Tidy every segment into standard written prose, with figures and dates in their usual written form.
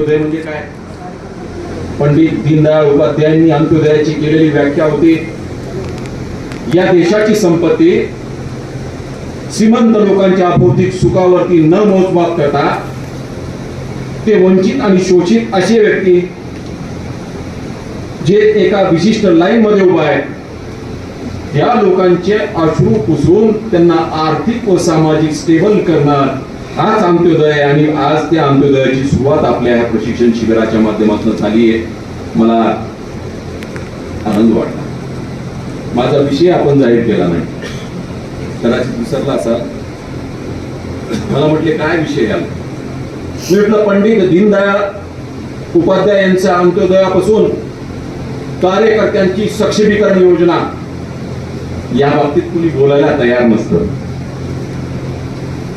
अंत्योदय म्हणजे काय? पंडित दीनदयाळ उपाध्यायांनी अंत्योदयाची केलेली व्याख्या होती, या देशाची संपत्ती श्रीमंत लोकांच्या भौतिक सुखावरती न मोजमाप करता ते वंचित आणि शोषित असे व्यक्ती जे एका विशिष्ट लाईन मध्ये उभा आहेत, त्या लोकांचे अश्रू पुसून त्यांना आर्थिक व सामाजिक स्टेबल करणार, हाच अंत्योदय. आणि आज त्या अंत्योदयाची सुरुवात आपल्या ह्या प्रशिक्षण शिबिराच्या माध्यमातून झाली आहे. मला आनंद वाटला. माझा विषय आपण जाहीर केला नाही, कदाचित विसरला असाल. मला म्हटले काय विषय आला. मी म्हटलं पंडित दीनदयाळ उपाध्याय यांच्या अंत्योदयापासून कार्यकर्त्यांची सक्षमीकरण योजना, या बाबतीत कुणी बोलायला तयार नसतं.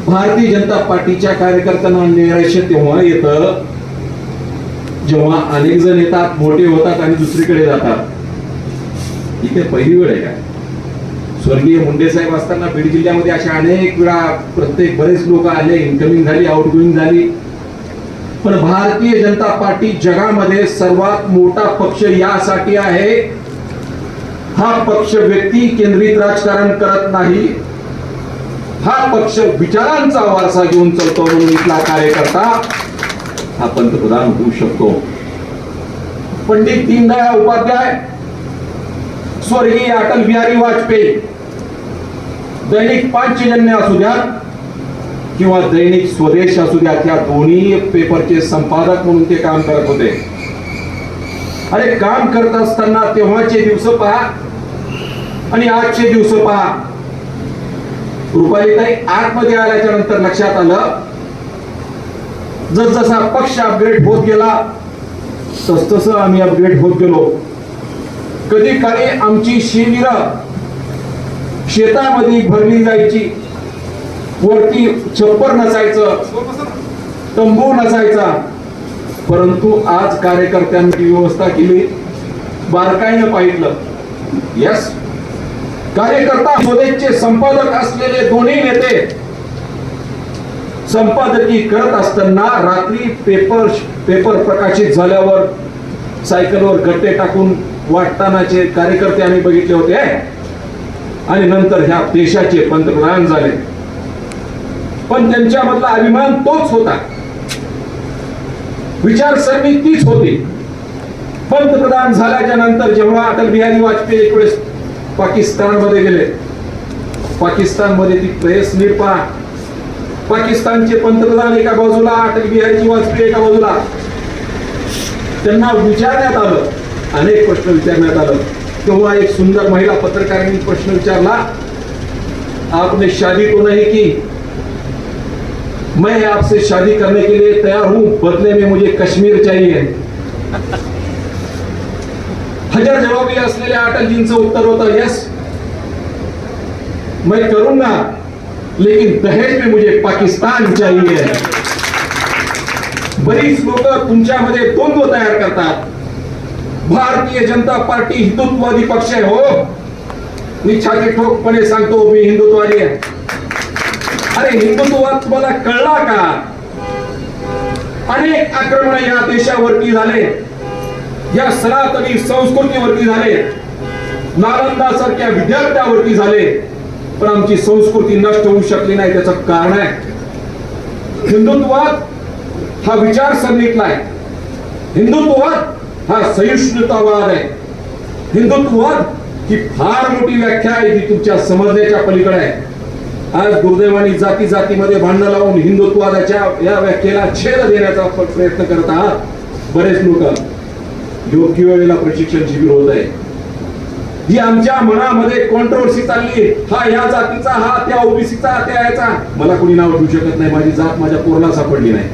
भारतीय जनता पार्टीच्या कार्यकर्त्यांना नैराश्य तेव्हा येतं जेव्हा अनेक जण येतात, मोठे होतात आणि दुसरीकडे जातात. ही काही पहिली वेळ आहे का? स्वर्गीय मुंडे साहेब असताना बीड जिल्ह्यामध्ये अशा अनेक वेळा बरेच लोक आले, इनकमिंग झाली, आउटगोईंग झाली. पण भारतीय जनता पार्टी जगामध्ये सर्वात मोठा पक्ष यासाठी आहे, हा पक्ष व्यक्ती केंद्रित राजकारण करत नाही, हा पक्ष विचारांचा वारसा घेऊन चालतो. म्हणून इथला कार्यकर्ता हा पंतप्रधान होऊ शकतो. पंडित दीनदयाळ उपाध्याय, स्वर्गीय अटल बिहारी वाजपेयी, दैनिक पांचजन्य असू द्या किंवा दैनिक स्वदेश असू द्या, त्या दोन्ही पेपरचे संपादक म्हणून ते काम करत होते. अरे काम करत असताना तेव्हाचे दिवस पहा आणि आजचे दिवस पहा. रुपालीताई आतमध्ये आल्याच्या नंतर लक्षात आलं, जसजसा पक्ष अपग्रेड होत गेला तस आम्ही अपग्रेड होत गेलो. कधी काळी आमची शिबिर शेतामध्ये भरली जायची, वरती छप्पर नसायचं, तंबू नसायचा. परंतु आज कार्यकर्त्यांनी व्यवस्था केली, बारकाईनं पाहिलं. यस, कार्यकर्ता स्वदेशचे संपादक असलेले दोन्ही नेते संपादकी करत असताना रात्री पेपर प्रकाशित झाल्यावर सायकलवर गट्टे टाकून वाटतानाचे कार्यकर्ते आम्ही बघितले होते. आणि नंतर ह्या देशाचे पंतप्रधान झाले. पण त्यांच्यामधला अभिमान तोच होता, विचारसरणी तीच होती. पंतप्रधान झाल्याच्या नंतर जेव्हा अटल बिहारी वाजपेयी एक वेळेस पाकिस्तानमध्ये गेले, पाकिस्तानमध्ये ती प्रेस नीट पहा. पाकिस्तानचे पंतप्रधान एका बाजूला, अटल बिहारी वाजपेयी एका बाजूला. त्यांना विचारण्यात आलं, अनेक प्रश्न विचारण्यात आलं. तेव्हा एक सुंदर महिला पत्रकारांनी प्रश्न विचारला, आपने शादी तो नहीं की, मैं आपसे शादी करने के लिए तैयार हूं, बदले में मुझे कश्मीर चाहिए. हजार जवाबी असलेल्या अटलजींचं उत्तर होतं, यस मैं करूंगा, लेकिन दहेज में मुझे पाकिस्तान चाहिए. बरीच लोक तुमच्यामध्ये द्वंद्व तयार करतात. भारतीय जनता पार्टी हिंदुत्ववादी पक्ष आहे. हो, मी छाती ठोकपणे सांगतो, मी हिंदुत्ववादी आहे. अरे हिंदुत्ववाद तुम्हाला कळला का? अनेक आक्रमण या देशावरती झाले, या सनातनी संस्कृतीवरती झाले, नालंदा सारख्या विद्यार्थ्यावरती झाले, पण आमची संस्कृती नष्ट होऊ शकली नाही. त्याचं कारण आहे हिंदुत्ववाद हा विचारसरणीतला आहे. हिंदुत्ववाद हा सहिष्णुतावाद आहे. हिंदुत्ववाद ही फार मोठी व्याख्या आहे, ती तुमच्या समजण्याच्या पलीकडे आहे. आज दुर्दैवाने जाती जातीमध्ये भांडण लावून हिंदुत्ववादाच्या या व्याख्येला छेद देण्याचा प्रयत्न करत आहात बरेच लोक. योग्य वेळेला प्रशिक्षण शिबिर होत आहे. ही आमच्या मनामध्ये कॉन्ट्रोवर्सी चालली, हा या जातीचा, हा त्या ओबीसीचा, त्या याचा. मला कोणी नाव ठेवू शकत नाही, माझी जात माझ्या पोराला सापडली नाही.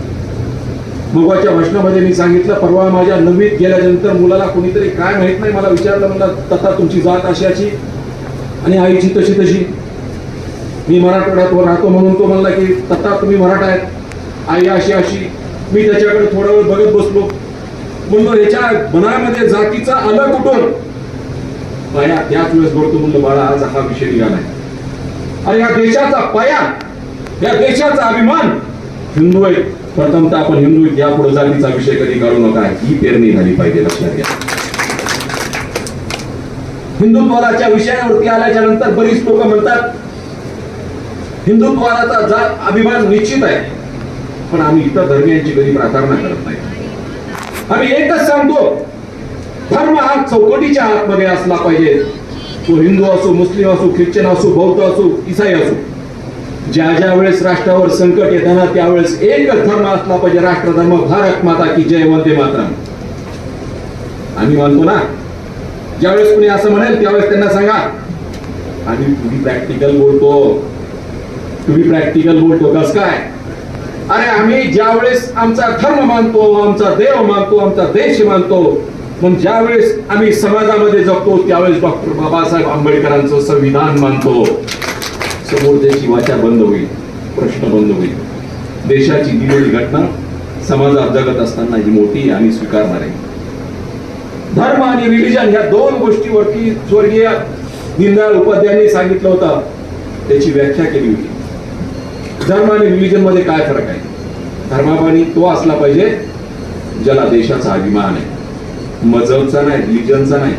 मगाच्या भाषणामध्ये मी सांगितलं, परवा माझ्या नववीत गेल्यानंतर मुलाला कोणीतरी काय माहित नाही मला विचारलं, मला तथा तुमची जात अशी अशी आणि आईची तशी तशी. मी मराठवाड्यात राहतो म्हणून तो म्हणला की तथा तुम्ही मराठा आहेत, आई अशी अशी. मी त्याच्याकडे थोडा वेळ बघत बसलो, म्हणलो याच्या मनामध्ये जातीचा अलग कुठून पाया त्याच वेळेस बोलतो. म्हणलं बाळा, आज हा विषय निघालाय. अरे या देशाचा पाया, या देशाचा अभिमान हिंदू आहे. प्रथमतः आपण हिंदू यापुढे जातीचा विषय कधी काढू नका, ही पेरणी झाली पाहिजे, लक्षात घ्या. हिंदुत्वाच्या विषयावरती आल्याच्या नंतर बरीच लोक म्हणतात हिंदुत्वाचा अभिमान निश्चित आहे, पण आम्ही इतर धर्मियांची कधी प्रार्थना करत नाही. आम्ही एकच सांगतो, धर्म हा चौकटीच्या आतमध्ये असला पाहिजे. तो हिंदू असो, मुस्लिम असो, ख्रिश्चन असो, बौद्ध असो, ईसाई असो. ज्या ज्या वेळेस राष्ट्रावर संकट येताना त्यावेळेस एकच धर्म असला पाहिजे, राष्ट्रधर्म. भारत माता की जय, वंदे मातरम. आम्ही मानतो ना. ज्यावेळेस कुणी असं म्हणेल त्यावेळेस त्यांना सांगा आम्ही तुम्ही प्रॅक्टिकल बोलतो कस काय. अरे आम्ही ज्यावेळेस आमचा धर्म मानतो, आमचा देव मानतो, आमचा देश मानतो, पण ज्यावेळेस आम्ही समाजामध्ये जगतो त्यावेळेस डॉक्टर बाबासाहेब आंबेडकरांचं संविधान मानतो. समोर त्याची वाचा बंद होईल, प्रश्न बंद होईल. देशाची दिलेली घटना समाजात जगत असताना ही मोठी आम्ही स्वीकारणार आहे. धर्म आणि रिलिजन ह्या दोन गोष्टीवरती स्वर्गीय दीनदयाळ उपाध्यायांनी सांगितलं होतं, त्याची व्याख्या केली होती. धर्म आणि रिलिजन मध्ये काय फरक आहे? धर्माबानी तो असला पाहिजे ज्याला देशाचा अभिमान आहे, मजहबचा नाही, रिलिजनचा नाही.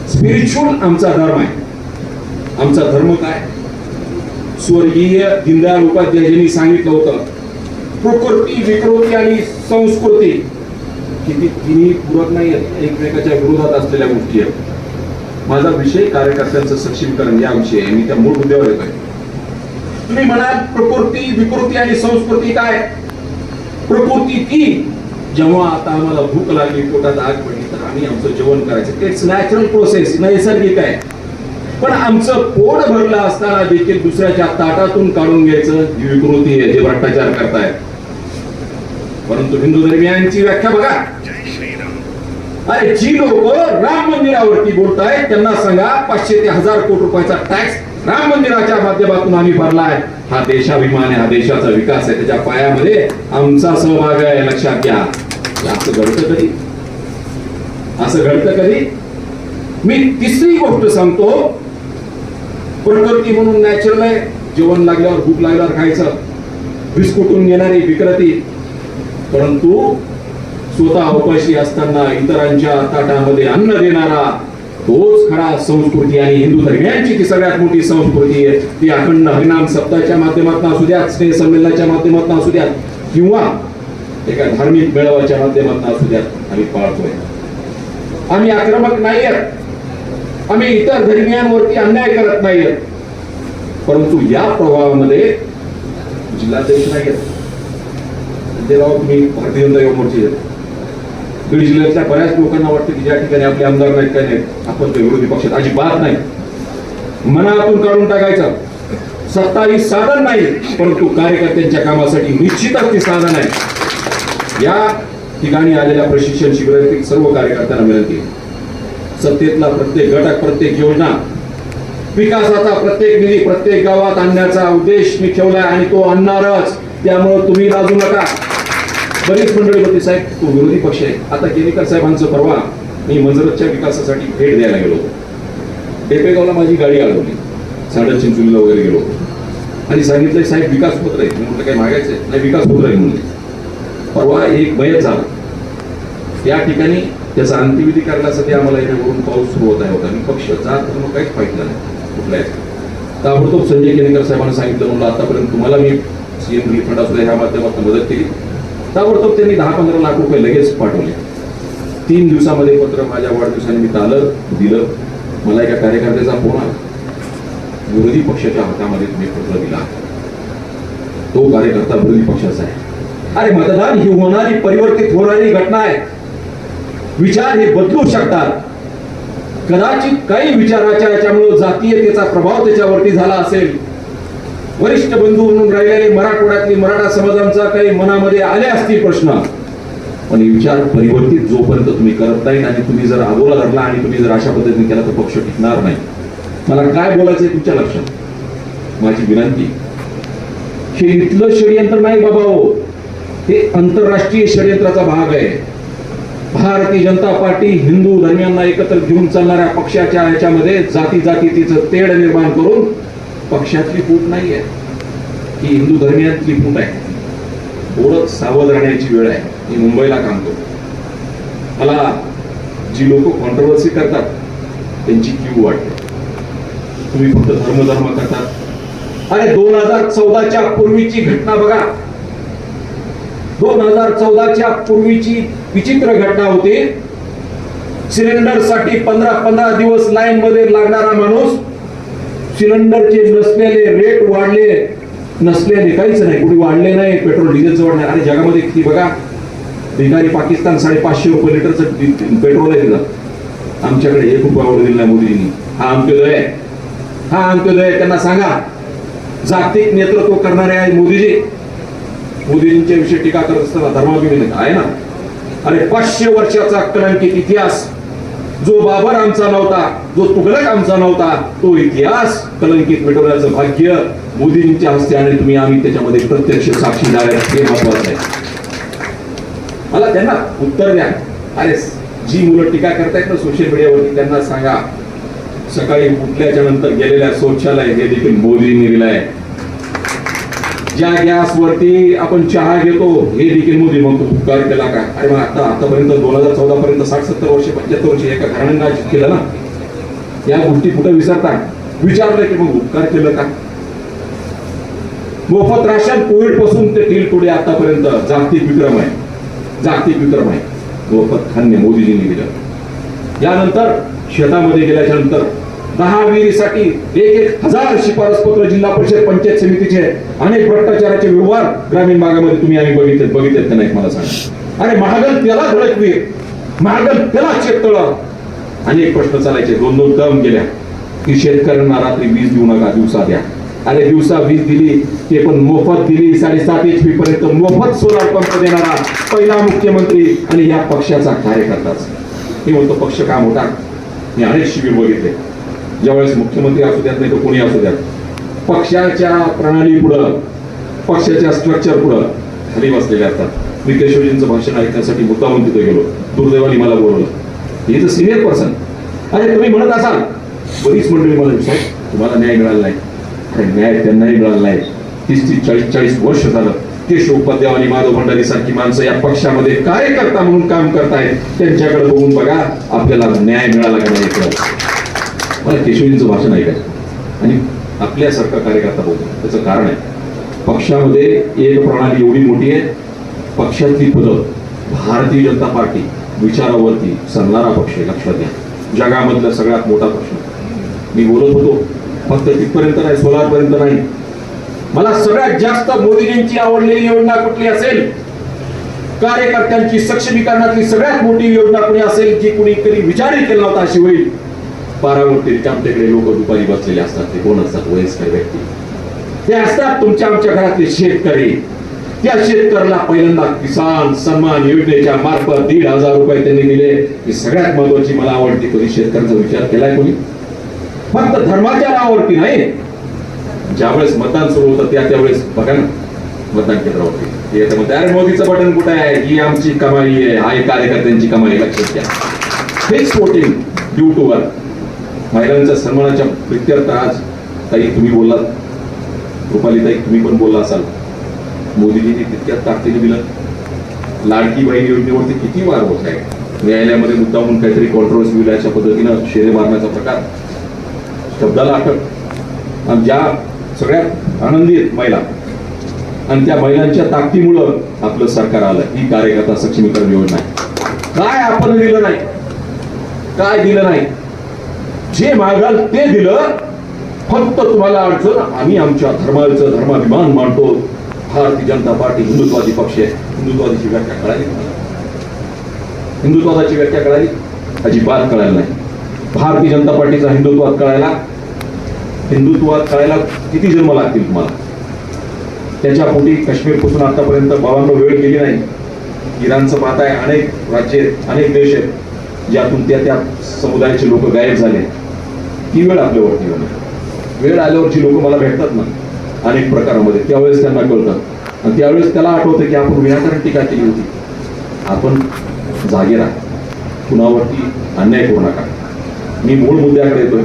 स्पिरिच्युअल आमचा धर्म आहे. आमचा धर्म काय? स्वर्गीय दीनदयाळ उपाध्यायांनी सांगितलं होतं, प्रकृती, विकृती आणि संस्कृती किती तिन्ही पूरक नाही आहेत, एकमेकाच्या विरोधात असलेल्या गोष्टी आहेत. माझा विषय कार्यकर्त्यांचं सक्षमीकरण या विषयी आहे. मी त्या मूळ मुद्द्यावर येतोय. तुम्ही म्हणाल प्रकृती, विकृती आणि संस्कृती काय? प्रकृती ती जेव्हा आता आम्हाला भूक लागली, पोटात आग पडली तर आम्ही आमचं जेवण करायचं. इट्स नॅचरल प्रोसेस, नैसर्गिक आहे. पण आमचं पोट भरलं असताना देखील दुसऱ्याच्या ताटातून काढून घ्यायचं ही विकृती आहे, जे भ्रष्टाचार करतायत. परंतु हिंदू धर्मियांची व्याख्या बघा. अरे जी लोक राम मंदिरावरती बोलतायत त्यांना सांगा 500 ते 1000 कोटी रुपयाचा टॅक्स राम मंदिराच्या माध्यमातून आम्ही भरलाय. हा देशाभिमान आहे, हा देशाचा विकास आहे, त्याच्या पायामध्ये आमचा सहभाग आहे, लक्षात घ्या. असं घडतं कधी? असं घडतं कधी? मी तिसरी गोष्ट सांगतो, प्रकृती म्हणून नॅचरल आहे, जेवण लागल्यावर भूक लागल्यावर खायचं, बिस्कुटून घेणारी विकृती. परंतु स्वतः उपाशी असताना इतरांच्या ताटामध्ये अन्न देणारा तोच खरा संस्कृती. आणि हिंदू धर्मियांची ती सगळ्यात मोठी संस्कृती आहे. ती अखंड हरिनाम सप्ताहाच्या माध्यमातून असू द्या, स्नेह संमेलनाच्या माध्यमातून असू द्या, किंवा एका धार्मिक मेळाव्याच्या माध्यमातून असू द्या, आम्ही पाळतोय. आम्ही आक्रमक नाही आहोत, आम्ही इतर धर्मियांवरती अन्याय करत नाही आहोत. परंतु या प्रभावामध्ये जिल्हाध्यक्ष नाही आहेत. तुम्ही भारतीय जनता युवा मोर्चे बीड जिल्ह्यातल्या बऱ्याच लोकांना वाटतं की ज्या ठिकाणी आपले आमदार नाहीत, काय नाहीत, आपण ते विरोधी पक्षात अजिबात नाही. मनातून काढून टाकायचं. सत्ता ही साधन नाही, परंतु कार्यकर्त्यांच्या कामासाठी निश्चितच ती साधन आहे. या ठिकाणी आलेल्या प्रशिक्षण शिबिरातील सर्व कार्यकर्त्यांना विनंती, सत्तेतला प्रत्येक घटक, प्रत्येक योजना, विकासाचा प्रत्येक निधी प्रत्येक गावात आणण्याचा उद्देश मी ठेवलाय आणि तो आणणारच. त्यामुळे तुम्ही लाजू नका. बरीच मंडळी होती, साहेब तो विरोधी पक्ष आहे. आता केनेकर साहेबांचं परवा मी मंजरतच्या विकासासाठी भेट द्यायला गेलो होतो. डेपेगावला माझी गाडी अडवली, साडे चिंचोलीला वगैरे गेलो आणि सांगितलं साहेब विकास होत राहील. म्हटलं काही मागायचंय नाही, विकास होत राहील म्हणून. परवा एक मयत झाला त्या ठिकाणी, त्याचा अंत्यविधी करण्यासाठी आम्हाला याच्यावरून पाऊस सुरू होत आहे. मी पक्ष जात धर्म काहीच पाहिलं नाही कुठल्याच. ताबडतोब संजय केनेकर साहेबांना सांगितलं, म्हणलं आतापर्यंत तुम्हाला मी सीएम रिलीफ फंड असुद्धा ह्या माध्यमातून मदत केली. ताबडतोब त्यांनी 10-15 लाख रुपये लगेच पाठवले. 3 दिवसामध्ये पत्र माझ्या वाढदिवसानिमित्त आलं, दिलं. मला एका कार्यकर्त्याचा फोन आला, विरोधी पक्षाच्या हातामध्ये तुम्ही पत्र दिला, तो कार्यकर्ता विरोधी पक्षाचा आहे. अरे मतदान ही होणारी, परिवर्तित होणारी घटना आहे. विचार हे बदलू शकतात. कदाचित काही विचाराच्या याच्यामुळे जातीयतेचा प्रभाव त्याच्यावरती झाला असेल. वरिष्ठ बंधू म्हणून राहिलेले मराठवाड्यातली मराठा समाजांचा काही मनामध्ये आले असतील प्रश्न, पण विचार परिवर्तित जोपर्यंत तुम्ही करत नाही आणि तुम्ही जर आगोला धरला आणि तुम्ही जर अशा पद्धतीने केला तर पक्ष टिकणार नाही. मला काय बोलायचंय तुमच्या लक्षात, माझी विनंती, हे इथलं षडयंत्र नाही बाबा हो, हे आंतरराष्ट्रीय षडयंत्राचा भाग आहे. भारतीय जनता पार्टी हिंदू धर्मियांना एकत्र घेऊन चालणाऱ्या पक्षाच्या ह्याच्यामध्ये जातीचं तेढ निर्माण करून, पक्षातली फूट नाही आहे ही हिंदू धर्मियांतली फूट आहे. थोडं सावध राहण्याची वेळ आहे. मी मुंबईला काम करतो. मला जी लोक कॉन्ट्रोवर्सी करतात त्यांची क्यू वाटते. तुम्ही फक्त धर्म करतात. अरे 2014च्या पूर्वीची घटना बघा. 2014च्या पूर्वीची विचित्र घटना होती. सिलेंडर साठी 15 दिवस लाईन मध्ये लागणारा माणूस, सिलेंडरचे नसलेले रेट वाढले, नसलेले काहीच नाही, कुठे वाढले नाही. पेट्रोल डिझेलचं वाढणार. आणि जगामध्ये किती बघा, बिहारी पाकिस्तान 550 रुपये लिटरचं पेट्रोल आहे तिथं. आमच्याकडे 1 रुपया दिला नाही मोदींनी. हा अंत्योदय आहे. हा अंत्योदय. त्यांना सांगा, जागतिक नेतृत्व करणारे आहे मोदीजी. मोदींच्या विषयी टीका करत असताना धर्माभिमान आहे ना. अरे 500 वर्षाचा कलंकित इतिहास, जो बाबर आमचा नव्हता, जो तुघलक आमचा नव्हता, तो इतिहास कलंकित मिटवण्याचं भाग्य मोदींच्या हस्ते आणि तुम्ही आम्ही त्याच्यामध्ये प्रत्यक्ष साक्षीदार आहे. हे महत्वाचं आहे. मला त्यांना उत्तर द्या. अरे जी मुलं टीका करतायत ना सोशल मीडियावरती, त्यांना सांगा, सकाळी उठल्याच्या नंतर गेलेल्या शौचालय हे देखील मोदींनी दिलंय. ज्या गॅसवरती आपण चहा घेतो हे देखील मोदी म्हणतो उपकार केला का? अरे मग आतापर्यंत 2014 पर्यंत 60-70 वर्ष 75 वर्ष एका घराण्यांना केलं ना. या गोष्टी कुठे विसरता? विचारलं की मग उपकार केलं का? मोफत राशन कोविड पासून ते टिल टुडे आतापर्यंत जागतिक विक्रम आहे. जागतिक विक्रम आहे. मोफत धान्य मोदीजींनी दिलं. यानंतर शेतामध्ये गेल्याच्या नंतर 10 विहिरीसाठी 1,000 शिफारस पत्र जिल्हा परिषद पंचायत समितीचे अनेक भ्रष्टाचाराचे व्यवहार ग्रामीण भागामध्ये तुम्ही आम्ही बघितले का नाही मला सांगा. अरे महागल त्याला धडक विहीर, महागल त्याला शेततळ, अनेक प्रश्न चालायचे. 2-2 टर्म गेल्या की शेतकऱ्यांना रात्री वीज देऊ नका, दिवसा द्या. अरे दिवसा वीज दिली ते पण मोफत दिली. 7.5 HP पर्यंत मोफत सोलार पंप देणारा पहिला मुख्यमंत्री आणि या पक्षाचा कार्यकर्ताच. मी म्हणतो पक्ष का मोठा. मी अनेक शिबिर बघितले. ज्यावेळेस मुख्यमंत्री असू द्यात नाही तर कोणी असू द्यात, पक्षाच्या प्रणाली पुढं, पक्षाच्या स्ट्रक्चर पुढं खाली बसलेले असतात. मी केशवजींचं भाषण ऐकण्यासाठी मुद्दामून तिथे गेलो. दुर्दैवाने मला बोलवलं. ही तर सिनियर पर्सन. अरे तुम्ही म्हणत असाल, बरीच मंडळी मला विचारतात तुम्हाला न्याय मिळाला नाही. अरे न्याय त्यांनाही मिळाला नाही. 30-40 वर्ष झालं केशव उपाध्याय आणि माधव भंडारी सारखी माणसं या पक्षामध्ये कार्यकर्ता म्हणून काम करतायत. त्यांच्याकडे बघून बघा आपल्याला न्याय मिळाला का नाही. मला केशवजींचं भाषण ऐकायचं आणि आपल्यासारखा कार्यकर्ता बोलतो. त्याचं कारण आहे, पक्षामध्ये एक प्रणाली एवढी मोठी आहे. पक्षातली पदं, भारतीय जनता पार्टी विचारावरती चालणारा पक्ष आहे. लक्षात घ्या, जगामधला सगळ्यात मोठा पक्ष. मी बोलत होतो फक्त तिथपर्यंत नाही, सोलारपर्यंत नाही. मला सगळ्यात जास्त मोदीजींची आवडलेली योजना कुठली असेल, कार्यकर्त्यांची सक्षमीकरणातली सगळ्यात मोठी योजना कुणी असेल जी कुणी कधी विचारही केला होता अशी होईल. पारावरती आमच्याकडे लोक दुपारी बसलेले असतात. ते कोण असतात? वयस्कर व्यक्ती. ते असतात तुमच्या आमच्या घरातले शेतकरी. त्या शेतकऱ्याला पहिल्यांदा किसान सन्मान योजनेच्या मार्फत 1,500 रुपये त्यांनी दिले. ही सगळ्यात महत्वाची मला आवडती. कधी शेतकऱ्याचा विचार केलाय कोणी? फक्त धर्माच्या नावावरती नाही. ज्यावेळेस मतदान सुरू होतं त्यावेळेस बघा ना, मतदान केंद्रावरती येतं म्हणते अरे मोदीचं बटन कुठे आहे, ही आमची कमाई आहे, हा कार्यकर्त्यांची कमाई. लक्षात घ्या, fix voting due to work. महिलांच्या सन्मानाच्या प्रित्यर्थ आज ताई तुम्ही बोललात, रुपाली ताई तुम्ही पण बोलला असाल, मोदीजींनी तितक्यात ताकदीने दिलं. लाडकी बहीण योजनेवरती किती वार होत आहे. न्यायालयामध्ये मुद्दा म्हणून काहीतरी कॉन्ट्रोवर्सी होईल अशा पद्धतीनं शेरे मारण्याचा प्रकार शब्दाला अटक. आणि ज्या सगळ्यात आनंदी आहेत महिला आणि त्या महिलांच्या ताकदीमुळं आपलं सरकार आलं. ही कार्यकर्ता सक्षमीकरण योजना आहे. काय आपण दिलं नाही, काय दिलं नाही. जे मागाल ते दिलं. फक्त तुम्हाला अडचण, आम्ही आमच्या धर्माचं धर्माभिमान मानतो. भारतीय जनता पार्टी हिंदुत्वादी पक्ष आहे. हिंदुत्वादीची व्याख्या कळाली? हिंदुत्वादाची व्याख्या कळाली? अजिबात कळायला नाही. भारतीय जनता पार्टीचा हिंदुत्वात कळायला किती जन्म लागतील तुम्हाला? त्याच्या पोटी काश्मीर पासून आतापर्यंत 52 वेळ गेली नाही. इराणचं पाहताय, अनेक राज्य अनेक देश आहेत ज्यातून त्या समुदायाचे लोक गायब झाले. ती वेळ आपल्यावरती होणार. वेळ आल्यावर जी लोक मला भेटतात ना अनेक प्रकारामध्ये, त्यावेळेस त्यांना कळतं आणि त्यावेळेस त्याला आठवतं की आपण विनाकारण टीका केली होती. आपण जागे राहा, कुणावरती अन्याय करू नका. मी मूळ मुद्द्याकडे येतोय.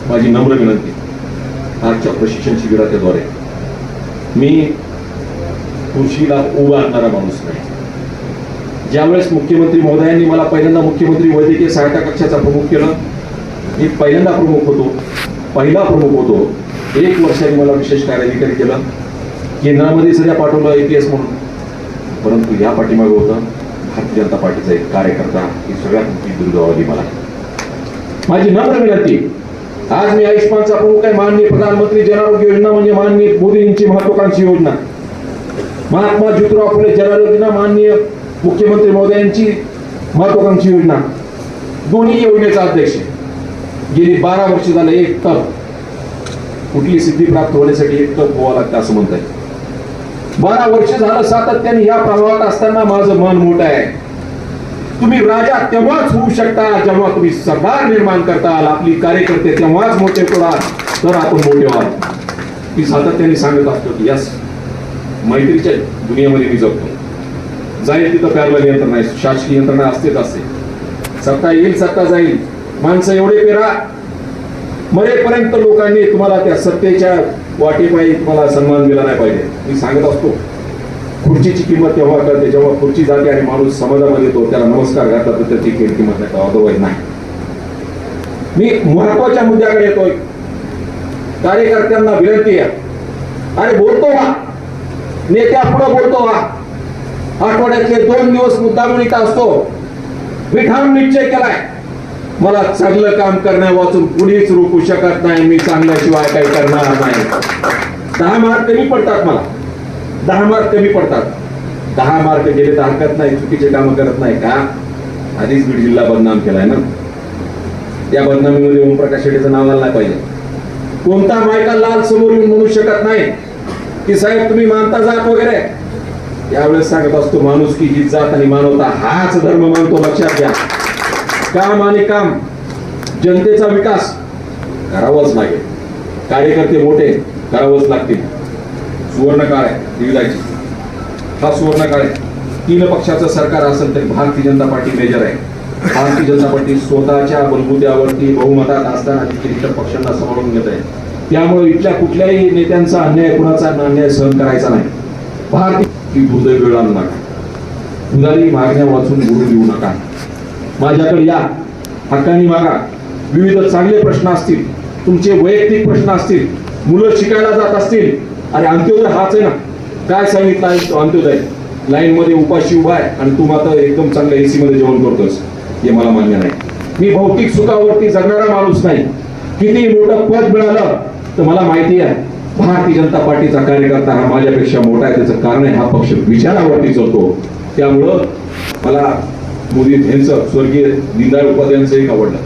माझी नम्र विनंती, आजच्या प्रशिक्षण शिबिराच्याद्वारे मी खुर्चीला उभारणारा माणूस नाही. ज्यावेळेस मुख्यमंत्री महोदयांनी मला पहिल्यांदा मुख्यमंत्री वैद्यकीय सहायता कक्षाचा प्रमुख केलं, मी पहिल्यांदा प्रमुख होतो, पहिला प्रमुख होतो. 1 वर्षाने मला विशेष कार्याधिकारी केलं, केंद्रामध्ये सध्या पाठवलं APS म्हणून. परंतु या पाठीमागे होतं भारतीय जनता पार्टीचा एक कार्यकर्ता, ही सगळ्यात मोठी दुर्गावली. मला माझी नम्र विनंती, आज मी आयुष्मानचा प्रमुख आहे. माननीय प्रधानमंत्री जन आरोग्य योजना म्हणजे माननीय मोदींची महत्वाकांक्षी योजना. महात्मा ज्योतिराव फुले जन आरोग्य योजना माननीय मुख्यमंत्री महोदयांची महत्वाकांक्षी योजना. दोन्ही योजनेचा अध्यक्ष गेली 12 वर्ष झाले. एक तप कुठली सिद्धी प्राप्त होण्यासाठी एक तप व्हावं लागतं असं म्हणताय. 12 वर्ष झालं सातत्याने या प्रभावात असताना माझं मन मोठं आहे. तुम्ही राजा तेव्हाच होऊ शकता जेव्हा तुम्ही सरकार निर्माण करताल, आपली कार्यकर्ते तेव्हाच मोठे कराल, तर आपण मोठे व्हाल. मी सातत्याने सांगत असतो की यस, मैत्रीच्या दुनियेमध्ये मी जगतो. जाईल तिथं पॅरलल नियंत्रण आहे, शासकीय यंत्रणा असतेच असते. सत्ता येईल, सत्ता जाईल. माणसं एवढे पेरा, मरेपर्यंत लोकांनी तुम्हाला त्या सत्तेच्या वाटेपायी तुम्हाला सन्मान दिला नाही पाहिजे. मी सांगत असतो, खुर्चीची किंमत तेव्हा कळते जेव्हा खुर्ची जाते आणि माणूस समाजामध्ये येतो, त्याला नमस्कार घातला तर त्याची किंमत नाही, अदरवाईज नाही. मी महत्वाच्या मुद्द्याकडे येतोय. कार्यकर्त्यांना विनंती आहे, अरे बोलतो व्हा, नेत्या पुढे बोलतो व्हा. आठवड्यातले 2 दिवस मुद्दामून इथं असतो. मी ठाम निश्चय केलाय, मला चांगलं काम करण्या वाचून कुणीच रोखू शकत नाही. मी चांगल्याशिवाय काही करणार नाही. 10 मार्क कमी पडतात मला, 10 मार्क कमी पडतात. 10 मार्क गेले तर हरकत नाही, चुकीचे काम करत नाही का? आधीच बीड जिल्हा बदनाम केलाय ना. त्या बदनामीमध्ये ओमप्रकाश शेट्टीचं नाव आलं नाही पाहिजे. कोणता मायका लाल समोर येऊन म्हणू शकत नाही की साहेब तुम्ही मानता जात वगैरे. यावेळेस सांगत असतो, माणुसकी ही जात आणि मानवता हाच धर्म मानतो. लक्षात घ्या, काम आणि काम, जनतेचा विकास करावाच लागेल. कार्यकर्ते मोठे करावंच लागतील. सुवर्णकाळ आहे विविधाची, हा सुवर्णकाळ आहे. 3 पक्षाचं सरकार असेल तरी भारतीय जनता पार्टी मेजर आहे. भारतीय जनता पार्टी स्वतःच्या बलबुत्यावरती बहुमतात असताना देखील इतर पक्षांना सांभाळून घेत आहे. त्यामुळे इथल्या कुठल्याही नेत्यांचा अन्याय, कुणाचा अन्याय सहन करायचा नाही. भारतीय दुर्दैव वेळ आणू नका, उदारी मागण्या वाचून बोलू देऊ नका. माझ्याकडे या, हक्कानी मागा. विविध चांगले प्रश्न असतील, तुमचे वैयक्तिक प्रश्न असतील, मुलं शिकायला जात असतील. अरे अंत्योदय हाच आहे ना. काय सांगितलं आहे तो अंत्योदय? लाईन मध्ये उपाशी उभा आहे आणि तू मात्र एकदम चांगल्या AC मध्ये जेवण करतोस, हे मला मान्य नाही. मी भौतिक सुखावरती जगणारा माणूस नाही. किती मोठं पद मिळालं तर मला माहिती आहे भारतीय जनता पार्टीचा कार्यकर्ता हा माझ्यापेक्षा मोठा आहे. त्याचं कारण आहे, हा पक्ष विचारावरती चालतो. त्यामुळं मला मोदी यांचं, स्वर्गीय दीनदयाळ उपाध्यायांचं एक आवडलं.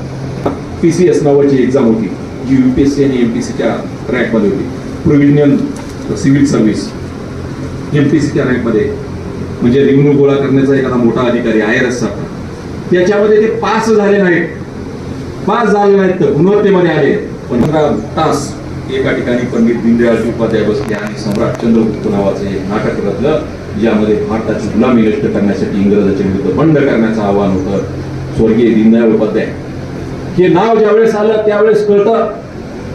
PCS नावाची एक्झाम होती जी UPSC आणि MPSCच्या रँकमध्ये होती. प्रोव्हिजनल सिव्हिल सर्व्हिस MPSCच्या रँकमध्ये, म्हणजे रेव्हेन्यू गोळा करण्याचा एखादा मोठा अधिकारी IRS सारखा. त्याच्यामध्ये ते पास झाले नाहीत. पास झाले नाहीत तर गुणवत्तेमध्ये आले. 15 तास एका ठिकाणी पंडित दीनदयाळ उपाध्याय बसले आणि सम्राट चंद्रगुप्त नावाचं एक नाटक रचलं, ज्यामध्ये भारताची गुलामी नष्ट करण्यासाठी इंग्रजांच्या विरुद्ध बंड करण्याचं आव्हान होतं. स्वर्गीय दीनदयाळ उपाध्याय हे नाव ज्यावेळेस आलं त्यावेळेस कळतं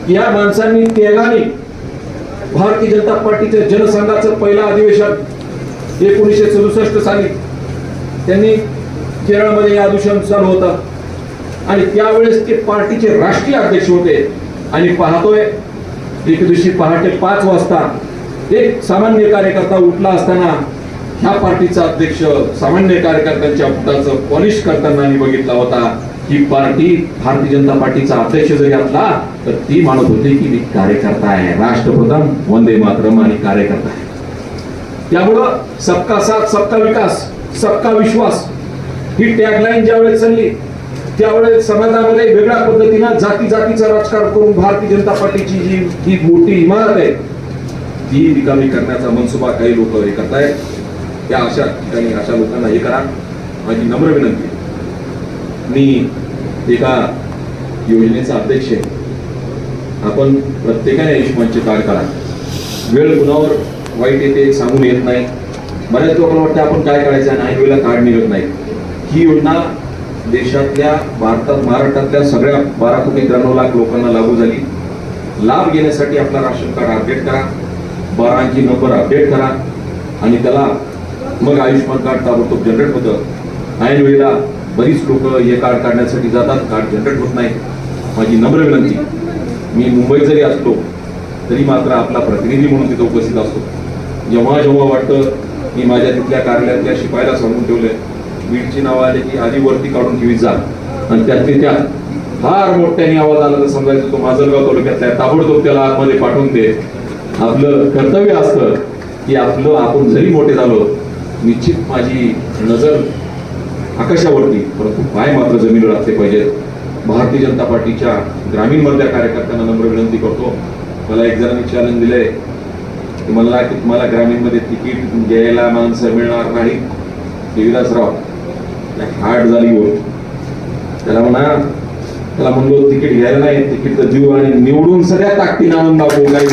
की या माणसांनी त्यागाने भारतीय जनता पार्टीच्या जनसंघाचं पहिलं अधिवेशन 1967 साली त्यांनी केरळमध्ये या अधिवेशन चालू होतं आणि त्यावेळेस ते पार्टीचे राष्ट्रीय अध्यक्ष होते. आणि पाहतोय एक दिवशी पहाटे 5 वाजता एक सामान्य कार्यकर्ता उठला असताना ह्या पार्टीचा अध्यक्ष सामान्य कार्यकर्त्यांच्या बुटाचं पॉलिश करताना मी बघितला होता. ही पार्टी भारतीय जनता पार्टीचा अध्यक्ष जरी असला तर ती मानत होती की मी कार्यकर्ता आहे, राष्ट्रप्रथम, वंदे मातरम आणि कार्यकर्ता आहे. त्यामुळं सबका साथ, सबका विकास, सबका विश्वास ही टॅगलाईन ज्यावेळेस चालली त्यावेळेस समाजामध्ये वेगळ्या पद्धतीनं जातीचं राजकारण करून भारतीय जनता पार्टीची जी मोठी इमारत आहे ती रिकामी करण्याचा मनसुबा काही लोक हे करतायत. त्या अशा ठिकाणी अशा लोकांना हे करा. माझी नम्र विनंती. मी एका योजनेचा अध्यक्ष आहे. आपण प्रत्येकाने आयुष्यमानचे कार्ड करा. वेळ कुणावर वाईट येते सांगून येत नाही. बऱ्याच लोकांना वाटतं आपण काय करायचं आणि ऐन वेळेला कार्ड निघत नाही. ही योजना देशातल्या, भारतात, महाराष्ट्रातल्या सगळ्या 12,93,00,000 लोकांना लागू झाली. लाभ घेण्यासाठी आपला राशन कार्ड अपडेट करा, 12 अंकी नंबर अपडेट करा आणि त्याला मग आयुष्यमान कार्ड ताबडतोब जनरेट होतं. ऐन वेळेला बरीच लोक हे कार्ड काढण्यासाठी जातात, कार्ड जनरेट होत नाही. माझी नम्र विनंती, मी मुंबईत जरी असलो तरी मात्र आपला प्रतिनिधी म्हणून तिथं उपस्थित असतो. जेव्हा जेव्हा वाटतं मी माझ्या तिथल्या कार्यालयातल्या शिपायाला सांगून ठेवलंय, बीडची नावं आले की आधी वरती काढून ठेवीत जा, आणि त्यातली त्यात फार मोठ्याने आवाज आला तर समजायचं तो माजलगाव तालुक्यातला आहे, ताबडतोब त्याला आतमध्ये पाठवून दे. आपलं कर्तव्य असतं की आपण जरी मोठे झालो, निश्चित माझी नजर आकाशावरती, परंतु पाय मात्र जमिनीवर असले पाहिजेत. भारतीय जनता पार्टीच्या ग्रामीण मधल्या कार्यकर्त्यांना नम्र विनंती करतो. मला एक जणांनी चॅलेंज दिलंय की मला की तुम्हाला ग्रामीणमध्ये तिकीट घ्यायला माणसं मिळणार नाही. विलासराव हार्ट झाली हो, त्याला म्हणलो तिकीट घ्यायला नाही, तिकीट तर देऊ आणि निवडून सगळ्या ताकदीने आणून दाखवू, काही